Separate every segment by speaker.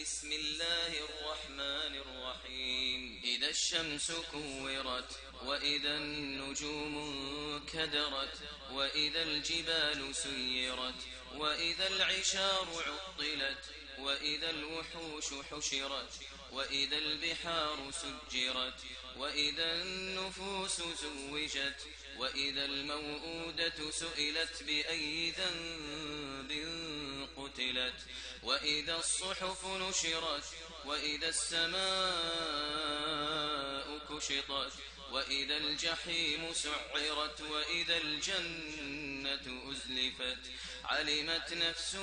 Speaker 1: بسم الله الرحمن الرحيم إذا الشمس كورت وإذا النجوم كدرت وإذا الجبال سيرت وإذا العشار عطلت وإذا الوحوش حشرت وإذا البحار سجرت وإذا النفوس زوجت وإذا الموءودة سئلت بأي ذنب قتلت وإذا الصحف نشرت وإذا السماء كشطت وإذا الجحيم سعرت وإذا الجنة أزلفت علمت نفس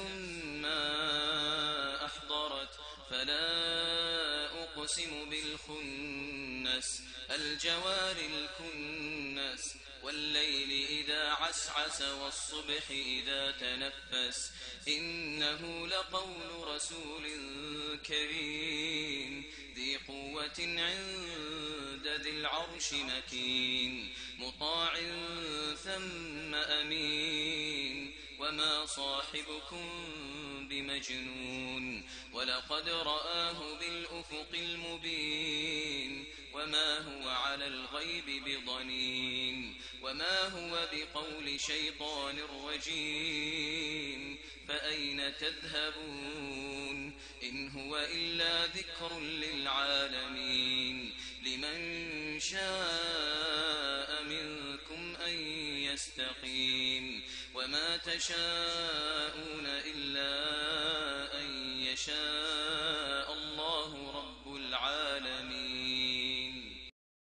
Speaker 1: ما أحضرت فلا أقسم بالخنس الجوار الكنس والليل إذا عسعس والصبح إذا تنفس إنه لقول رسول كريم ذي قوة عند ذي العرش مكين مطاع ثم أمين وما صاحبكم بمجنون ولقد رآه بالأفق المبين وما هو على الغيب بضنين وما هو بقول شيطان رجيم فأين تذهبون إن هو إلا ذكر للعالمين لمن شاء منكم أن يستقيم وما تشاءون إلا أن يشاء